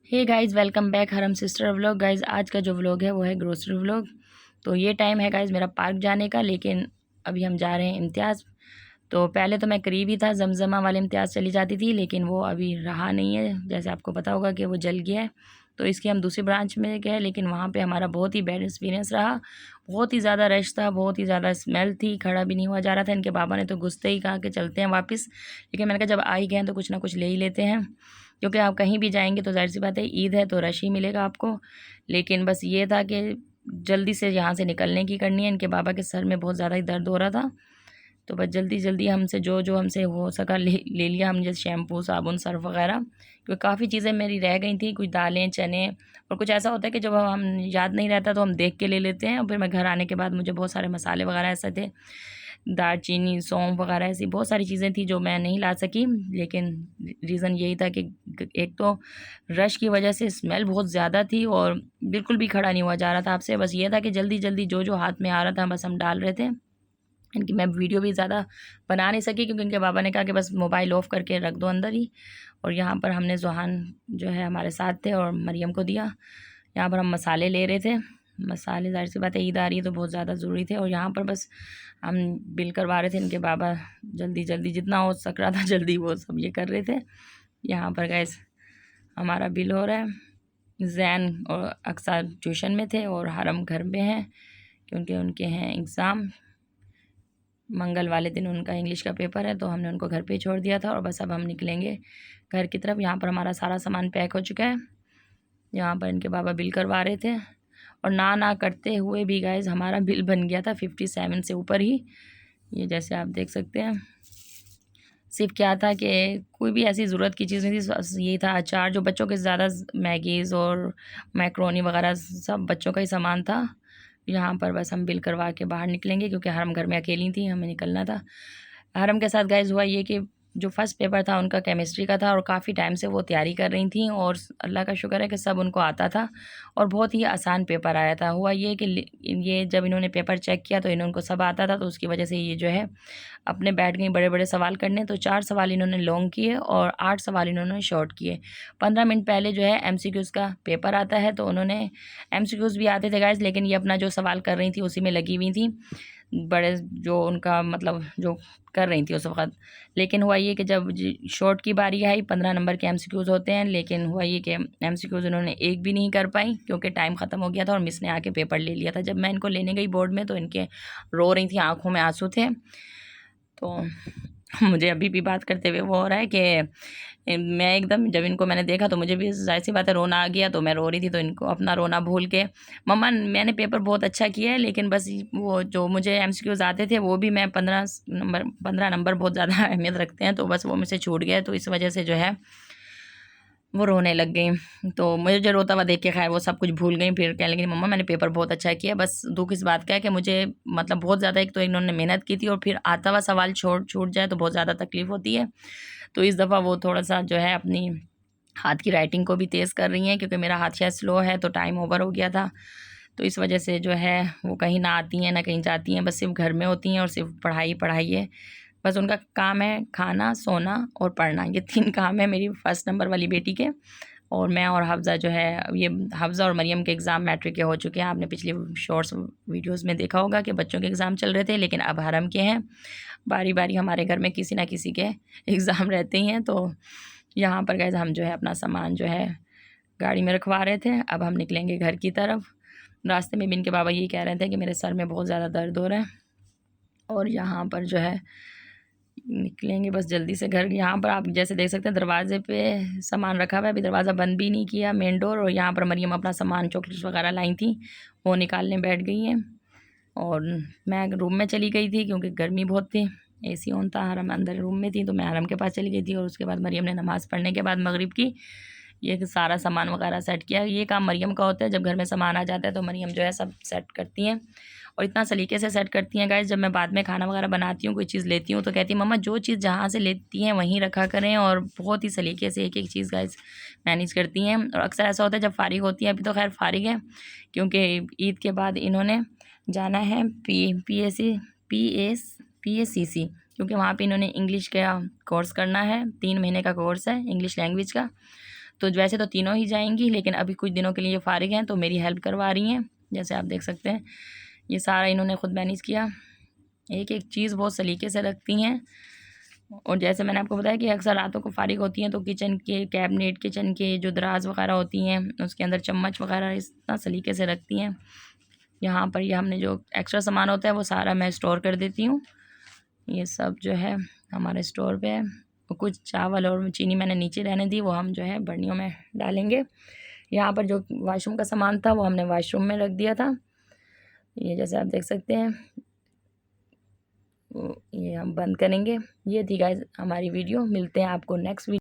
Hey guys, welcome back हरम sister vlog. Guys, आज का जो व्लॉग है वो है ग्रोसरी व्लॉग। तो ये टाइम है गाइस मेरा पार्क जाने का, लेकिन अभी हम जा रहे हैं इम्तियाज़। तो पहले तो मैं करीब ही था, जमजमा वाले इम्तियाज़ चली जाती थी, लेकिन वो अभी रहा नहीं है। जैसे आपको पता होगा कि वो जल गया है, तो इसके हम दूसरी ब्रांच में गए, लेकिन वहाँ पे हमारा बहुत ही बैड एक्सपीरियंस रहा। बहुत ही ज़्यादा रश था, बहुत ही ज़्यादा स्मेल थी, खड़ा भी नहीं हुआ जा रहा था। इनके बाबा ने तो गुस्से ही कहा कि चलते हैं वापस, लेकिन मैंने कहा जब आ ही गए हैं तो कुछ ना कुछ ले ही लेते हैं, क्योंकि आप कहीं भी जाएंगे तो जाहिर सी बात है ईद है तो रश ही मिलेगा आपको। लेकिन बस ये था कि जल्दी से यहाँ से निकलने की करनी है। इनके बाबा के सर में बहुत ज़्यादा ही दर्द हो रहा था, तो बस जल्दी जल्दी हमसे जो जो हमसे हो सका ले लिया हम, जैसे शैम्पू, साबुन, सर्फ वगैरह, क्योंकि काफ़ी चीज़ें मेरी रह गई थी, कुछ दालें, चने। और कुछ ऐसा होता है कि जब हम याद नहीं रहता तो हम देख के ले लेते हैं, और फिर मैं घर आने के बाद मुझे बहुत सारे मसाले वगैरह ऐसे थे, दालचीनी, सौंफ वगैरह, ऐसी बहुत सारी चीज़ें थी जो मैं नहीं ला सकी। लेकिन रीज़न यही था कि एक तो रश की वजह से स्मेल बहुत ज़्यादा थी और बिल्कुल भी खड़ा नहीं हुआ जा रहा था आपसे। बस ये था कि जल्दी जल्दी जो जो हाथ में आ रहा था बस हम डाल रहे थे। इनकी मैं वीडियो भी ज़्यादा बना नहीं सकी, क्योंकि इनके बाबा ने कहा कि बस मोबाइल ऑफ़ करके रख दो अंदर ही। और यहाँ पर हमने ज़ुहान जो है हमारे साथ थे और मरियम को दिया। यहाँ पर हम मसाले ले रहे थे। मसाले ज़ाहिर सी बात है ईद आ रही है तो बहुत ज़्यादा ज़रूरी थे। और यहाँ पर बस हम बिल करवा रहे थे। इनके बाबा जल्दी जल्दी जितना हो सक रहा था जल्दी वो सब ये कर रहे थे। यहाँ पर गैस हमारा बिल हो रहा है। जैन और अक्सर ट्यूशन में थे और हरम घर में हैं, क्योंकि उनके हैं एग्ज़ाम। मंगल वाले दिन उनका इंग्लिश का पेपर है, तो हमने उनको घर पे ही छोड़ दिया था और बस अब हम निकलेंगे घर की तरफ। यहाँ पर हमारा सारा सामान पैक हो चुका है। यहाँ पर इनके बाबा बिल करवा रहे थे, और ना करते हुए भी गाइज हमारा बिल बन गया था 57 से ऊपर ही। ये जैसे आप देख सकते हैं। सिर्फ क्या था कि कोई भी ऐसी ज़रूरत की चीज़ नहीं थी, बस यही था अचार, जो बच्चों के ज़्यादा मैगीज़ और मैक्रोनी वगैरह सब बच्चों का ही सामान था। यहाँ पर बस हम बिल करवा के बाहर निकलेंगे, क्योंकि हरम घर में अकेली थी, हमें निकलना था। हरम के साथ गाइज़ हुआ ये कि जो फर्स्ट पेपर था उनका केमिस्ट्री का था, और काफ़ी टाइम से वो तैयारी कर रही थी, और अल्लाह का शुक्र है कि सब उनको आता था और बहुत ही आसान पेपर आया था। हुआ ये कि ये जब इन्होंने पेपर चेक किया तो इनको सब आता था, तो उसकी वजह से ये जो है अपने बैठ गई बड़े बड़े सवाल करने। तो 4 सवाल इन्होंने लॉन्ग किए और 8 सवाल इन्होंने शॉर्ट किए। 15 मिनट पहले जो है एमसीक्यूज़ का पेपर आता है, तो उन्होंने एमसीक्यूज़ भी आते थे गाइस, लेकिन ये अपना जो सवाल कर रही थी उसी में लगी हुई थी, बड़े जो उनका मतलब जो कर रही थी उस वक़्त। लेकिन हुआ ये कि जब शॉर्ट की बारी आई, 15 नंबर के एमसीक्यूज़ होते हैं, लेकिन हुआ ये कि एमसीक्यूज़ उन्होंने एक भी नहीं कर पाई, क्योंकि टाइम ख़त्म हो गया था और मिस ने आके पेपर ले लिया था। जब मैं इनको लेने गई बोर्ड में तो इनके रो रही थी, आँखों में आंसू थे। तो मुझे अभी भी बात करते हुए वो हो रहा है कि मैं एकदम, जब इनको मैंने देखा तो मुझे भी ज़ाहिर सी बात है रोना आ गया, तो मैं रो रही थी। तो इनको अपना रोना भूल के, मम्मा मैंने पेपर बहुत अच्छा किया है, लेकिन बस वो जो मुझे एमसीक्यूज़ आते थे वो भी मैं 15 नंबर बहुत ज़्यादा अहमियत रखते हैं, तो बस वो मुझसे छूट गया, तो इस वजह से जो है वो रोने लग गई। तो मुझे जो रोता हुआ देख के खैर वो सब कुछ भूल गई। फिर कहने लगी मम्मा मैंने पेपर बहुत अच्छा किया, बस दुख इस बात का है कि मुझे मतलब बहुत ज़्यादा, एक तो इन्होंने मेहनत की थी और फिर आता हुआ सवाल छूट जाए तो बहुत ज़्यादा तकलीफ़ होती है। तो इस दफ़ा वो थोड़ा सा जो है अपनी हाथ की राइटिंग को भी तेज़ कर रही हैं, क्योंकि मेरा हाथ शायद स्लो है, तो टाइम ओवर हो गया था। तो इस वजह से जो है वो कहीं ना आती हैं ना कहीं जाती हैं, बस सिर्फ घर में होती हैं और सिर्फ पढ़ाई पढ़ाई है। बस उनका काम है खाना, सोना और पढ़ना, ये 3 काम है मेरी फर्स्ट नंबर वाली बेटी के। और मैं और हफ्ज़ा जो है, ये हफ्ज़ा और मरियम के एग्ज़ाम मैट्रिक के हो चुके हैं। आपने पिछली शॉर्ट्स वीडियोज़ में देखा होगा कि बच्चों के एग्ज़ाम चल रहे थे, लेकिन अब हरम के हैं। बारी बारी हमारे घर में किसी ना किसी के एग्ज़ाम रहते ही हैं। तो यहाँ पर गाइस हम जो है अपना सामान जो है गाड़ी में रखवा रहे थे। अब हम निकलेंगे घर की तरफ। रास्ते में भी इनके बाबा यही कह रहे थे कि मेरे सर में बहुत ज़्यादा दर्द हो रहा है, और यहाँ पर जो है निकलेंगे बस जल्दी से घर। यहाँ पर आप जैसे देख सकते हैं दरवाजे पे सामान रखा हुआ है, अभी दरवाज़ा बंद भी नहीं किया, मेन डोर। और यहाँ पर मरियम अपना सामान, चॉकलेट्स वगैरह लाई थी, वो निकालने बैठ गई हैं। और मैं रूम में चली गई थी, क्योंकि गर्मी बहुत थी, एसी ऑन था, हरम अंदर रूम में थी, तो मैं हरम के पास चली गई थी। और उसके बाद मरियम ने नमाज़ पढ़ने के बाद मगरिब की ये सारा सामान वगैरह सेट किया। ये काम मरियम का होता है, जब घर में सामान आ जाता है तो मरियम जो है सब सेट करती हैं, और इतना सलीके से सेट करती हैं गाइस। जब मैं बाद में खाना वगैरह बनाती हूँ, कोई चीज़ लेती हूँ, तो कहती है मम्मा जो चीज़ जहाँ से लेती हैं वहीं रखा करें, और बहुत ही सलीके से एक एक चीज़ गाइस मैनेज करती हैं। और अक्सर ऐसा होता है जब फ़ारिग होती हैं, अभी तो खैर फ़ारिग है, क्योंकि ईद के बाद इन्होंने जाना है PACC, क्योंकि वहाँ पे इन्होंने इंग्लिश का कोर्स करना है, 3 महीने का कोर्स है इंग्लिश लैंग्वेज का। तो वैसे तो तीनों ही जाएंगी, लेकिन अभी कुछ दिनों के लिए ये फ़ारिग हैं तो मेरी हेल्प करवा रही हैं। जैसे आप देख सकते हैं ये सारा इन्होंने ख़ुद मैनेज किया, एक एक चीज़ बहुत सलीके से रखती हैं। और जैसे मैंने आपको बताया कि अक्सर रातों को फ़ारिग होती हैं तो किचन के कैबिनेट, किचन के जो दराज वगैरह होती हैं उसके अंदर चम्मच वगैरह इतना सलीके से रखती हैं। यहाँ पर ये हमने जो एक्स्ट्रा सामान होता है वो सारा मैं स्टोर कर देती हूँ। ये सब जो है हमारे स्टोर पे है। और कुछ चावल और चीनी मैंने नीचे रहने दी, वो हम जो है बर्नियों में डालेंगे। यहाँ पर जो वाशरूम का सामान था वो हमने वाशरूम में रख दिया था। ये जैसे आप देख सकते हैं, ये हम बंद करेंगे। ये थी गाइस हमारी वीडियो। मिलते हैं आपको नेक्स्ट वीडियो।